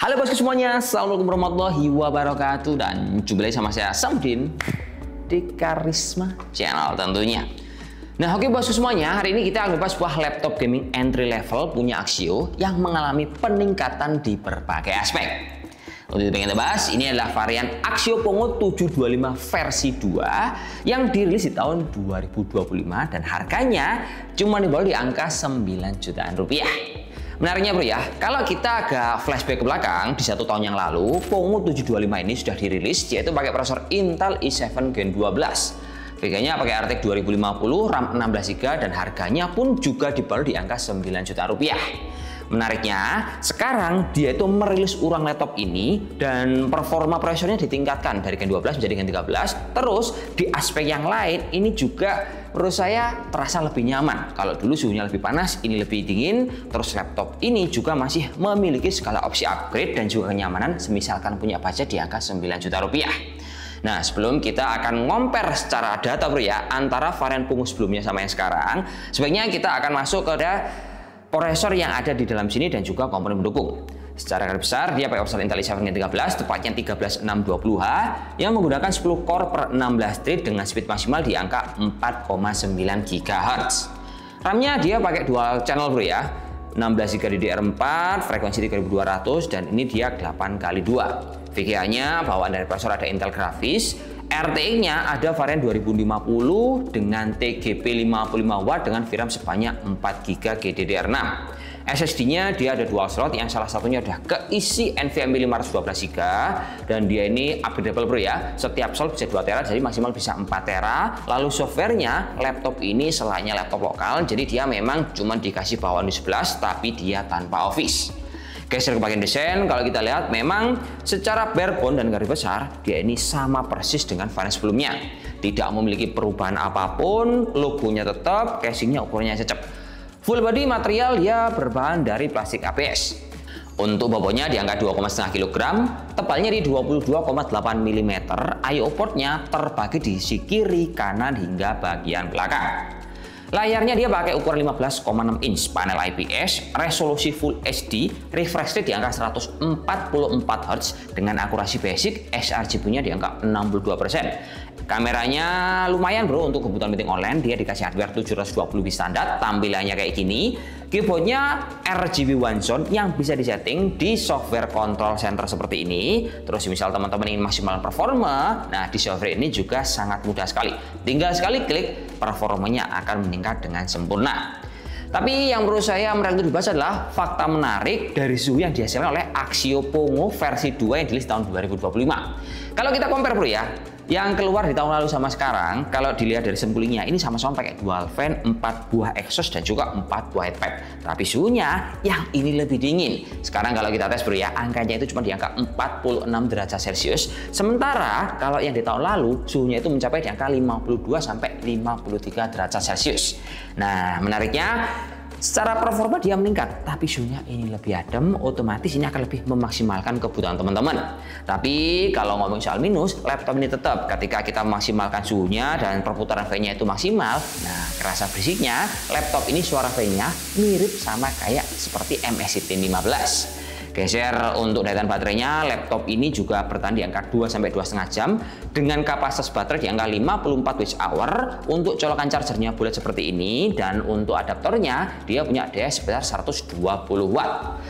Halo bosku semuanya, assalamualaikum warahmatullahi wabarakatuh. Dan jumpa lagi sama saya Samudin di Karisma Channel tentunya. Nah oke bosku semuanya, hari ini kita akan membahas sebuah laptop gaming entry level punya Axio yang mengalami peningkatan di berbagai aspek. Untuk yang kita bahas, ini adalah varian Axio Pongo 725 versi 2 yang dirilis di tahun 2025 dan harganya cuma dijual di angka 9 jutaan rupiah. Menariknya bro ya, kalau kita agak flashback ke belakang di 1 tahun yang lalu, Pongo 725 ini sudah dirilis yaitu pakai prosesor Intel i7 Gen 12. VGA-nya pakai RTX 2050, RAM 16GB dan harganya pun juga dijual di angka 9 juta rupiah. Menariknya, sekarang dia itu merilis ulang laptop ini dan performa prosesornya ditingkatkan dari Gen 12 menjadi Gen 13. Terus di aspek yang lain ini juga menurut saya terasa lebih nyaman. Kalau dulu suhunya lebih panas, ini lebih dingin. Terus laptop ini juga masih memiliki segala opsi upgrade dan juga kenyamanan semisalkan punya budget di angka 9 juta rupiah. Nah, sebelum kita akan compare secara data bro ya antara varian Pongo sebelumnya sama yang sekarang, sebaiknya kita akan masuk ke prosesor yang ada di dalam sini dan juga komponen pendukung. Secara garis besar dia pakai prosesor Intel i7 Gen 13 tepatnya 13620H yang menggunakan 10 core per 16 thread dengan speed maksimal di angka 4,9 GHz. RAM-nya dia pakai dual channel bro ya. 16GB DDR4, frekuensi 3200 dan ini dia 8x2. VGA-nya bawaan dari prosesor ada Intel Grafis. RTX-nya ada varian 2050 dengan TGP 55W dengan VRAM sebanyak 4GB GDDR6. SSD-nya dia ada dual slot yang salah satunya udah keisi NVMe 512GB dan dia ini upgradable bro ya. Setiap slot bisa 2TB jadi maksimal bisa 4TB. Lalu softwarenya laptop ini selainnya laptop lokal jadi dia memang cuma dikasih bawaan Windows 11 tapi dia tanpa Office. Geser ke bagian desain, kalau kita lihat memang secara barebone dan garis besar dia ini sama persis dengan varian sebelumnya. Tidak memiliki perubahan apapun, logonya tetap, casingnya ukurannya cocok. Full body material dia berbahan dari plastik ABS. Untuk bobotnya di angka 2,5 kg, tepalnya di 22,8 mm. I/O portnya terbagi di sisi kiri, kanan hingga bagian belakang. Layarnya dia pakai ukuran 15,6 inch, panel IPS, resolusi Full HD, refresh rate di angka 144 Hz dengan akurasi basic, sRGB-nya di angka 62%. Kameranya lumayan bro untuk kebutuhan meeting online, dia dikasih hardware 720p standar, tampilannya kayak gini. Keyboardnya RGB One Zone yang bisa disetting di software control center seperti ini. Terus misal teman-teman ingin maksimal performa, nah di software ini juga sangat mudah sekali. Tinggal sekali klik, performanya akan meningkat dengan sempurna. Tapi yang menurut saya menarik untuk dibahas adalah fakta menarik dari suhu yang dihasilkan oleh Axio Pongo versi 2 yang dirilis tahun 2025. Kalau kita compare bro ya, yang keluar di tahun lalu sama sekarang, kalau dilihat dari sampulingnya ini sama-sama pakai dual fan, 4 buah exhaust dan juga 4 buah headpipe. Tapi suhunya yang ini lebih dingin. Sekarang kalau kita tes bro ya, angkanya itu cuma di angka 46 derajat Celcius. Sementara kalau yang di tahun lalu suhunya itu mencapai di angka 52 sampai 53 derajat Celcius. Nah, menariknya secara performa dia meningkat, tapi suhunya ini lebih adem, otomatis ini akan lebih memaksimalkan kebutuhan teman-teman. Tapi kalau ngomong soal minus, laptop ini tetap ketika kita memaksimalkan suhunya dan perputaran fan-nya itu maksimal, nah kerasa berisiknya, laptop ini suara fan-nya mirip sama kayak seperti MSI Tin 15. Geser untuk daya tahan baterainya, laptop ini juga bertahan di angka 2-2,5 jam dengan kapasitas baterai di angka 54 Wh. Untuk colokan chargernya bulat seperti ini dan untuk adaptornya dia punya daya sebesar 120 watt.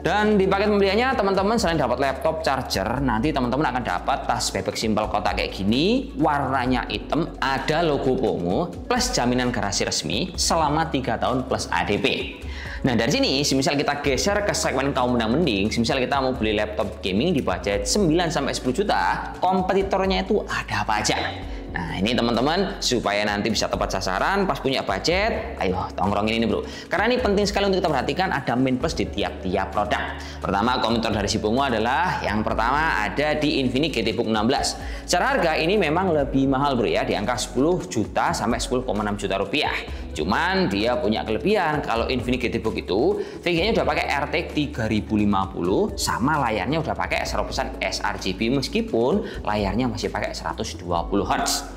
Dan di paket pembeliannya teman-teman selain dapat laptop charger, nanti teman-teman akan dapat tas bebek simpel kotak kayak gini, warnanya hitam, ada logo Pongo, plus jaminan garansi resmi selama 3 tahun plus ADP. Nah dari sini, semisal kita geser ke segmen kaum menang mending, semisal kita mau beli laptop gaming di budget 9-10 juta, kompetitornya itu ada apa aja? Nah ini teman-teman supaya nanti bisa tepat sasaran pas punya budget, ayo tongkrongin ini bro. Karena ini penting sekali untuk kita perhatikan ada main plus di tiap-tiap produk. Pertama kompetitor dari si Pongo adalah yang pertama ada di Infinix GTBook 16. Secara harga ini memang lebih mahal bro ya, di angka 10 juta sampai 10,6 juta rupiah. Cuman dia punya kelebihan kalau Infinix GTBook itu VGA-nya udah pakai RTX 3050 sama layarnya udah pakai 100% sRGB meskipun layarnya masih pakai 120 Hz.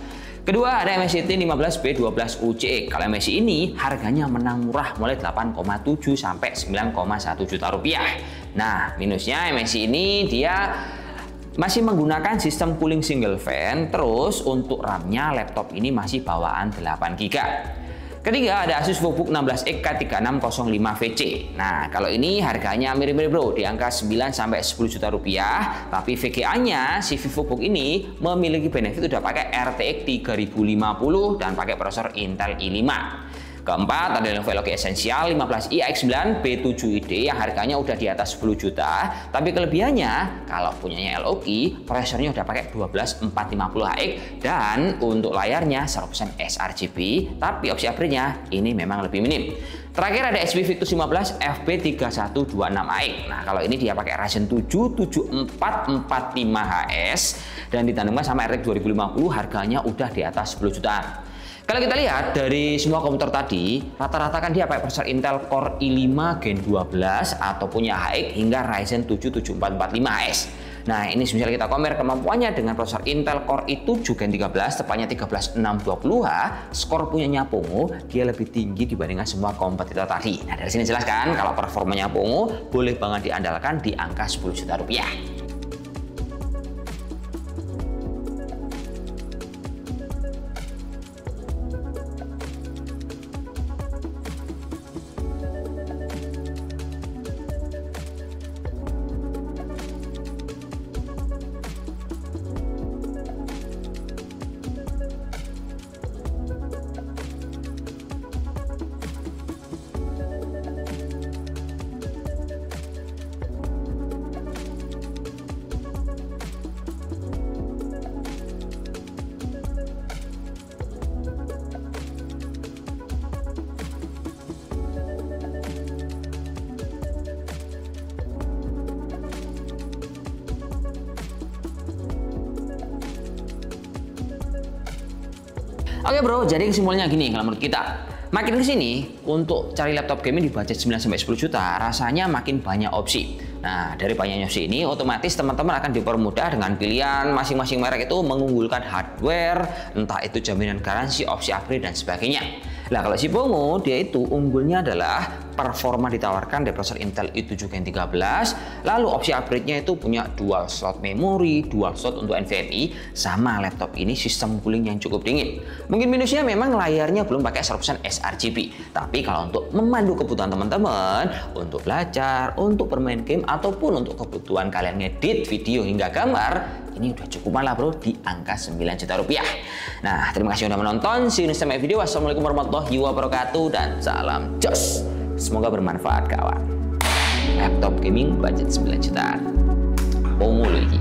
Kedua ada MSI Tin 15B12 UCE. Kalau MSI ini harganya menang murah mulai 8,7 sampai 9,1 juta rupiah. Nah, minusnya MSI ini dia masih menggunakan sistem cooling single fan, terus untuk RAM-nya laptop ini masih bawaan 8 GB. Ketiga ada Asus VivoBook 16X K3605VC. Nah, kalau ini harganya mirip-mirip bro, di angka 9-10 juta rupiah, tapi VGA-nya si VivoBook ini memiliki benefit udah pakai RTX 3050 dan pakai prosesor Intel i5. Keempat ada Lenovo Legion Essential 15i X9 B7ID yang harganya udah di atas 10 juta. Tapi kelebihannya kalau punyanya LOG, prosesornya udah pakai 12450HX dan untuk layarnya 100% sRGB. Tapi opsi upgrade-nya ini memang lebih minim. Terakhir ada HP Victus 15 FB3126AX. Nah, kalau ini dia pakai Ryzen 7 7445HS dan ditandemkan sama RTX 2050, harganya udah di atas 10 jutaan. Kalau kita lihat dari semua komputer tadi, rata-rata kan dia pakai prosesor Intel Core i5 Gen 12 atau punya HX hingga Ryzen 7 7445HS. Nah, ini misalnya kita compare kemampuannya dengan prosesor Intel Core i7 Gen 13, tepatnya 13620H, skor punyanya Pongo, dia lebih tinggi dibandingkan semua kompetitor tadi. Nah, dari sini jelaskan kalau performanya Pongo boleh banget diandalkan di angka 10 juta rupiah. Oke bro, jadi kesimpulannya gini kalau menurut kita. Makin kesini, untuk cari laptop gaming di budget 9-10 juta, rasanya makin banyak opsi. Nah, dari banyaknya opsi ini, otomatis teman-teman akan dipermudah dengan pilihan masing-masing merek itu mengunggulkan hardware, entah itu jaminan garansi, opsi upgrade, dan sebagainya. Nah, kalau si Pongo, dia itu unggulnya adalah performa ditawarkan dari prosesor Intel i7 Gen 13, lalu opsi upgrade-nya itu punya dual slot memori, dual slot untuk NVMe, sama laptop ini sistem cooling yang cukup dingin. Mungkin minusnya memang layarnya belum pakai 100% sRGB, tapi kalau untuk memandu kebutuhan teman-teman, untuk belajar, untuk bermain game, ataupun untuk kebutuhan kalian ngedit video hingga gambar, ini udah cukup lah bro di angka 9 juta rupiah. Nah, terima kasih sudah menonton. See you next time video. Wassalamualaikum warahmatullahi wabarakatuh dan salam jos. Semoga bermanfaat kawan. Laptop gaming budget 9 jutaan. Pongo lagi.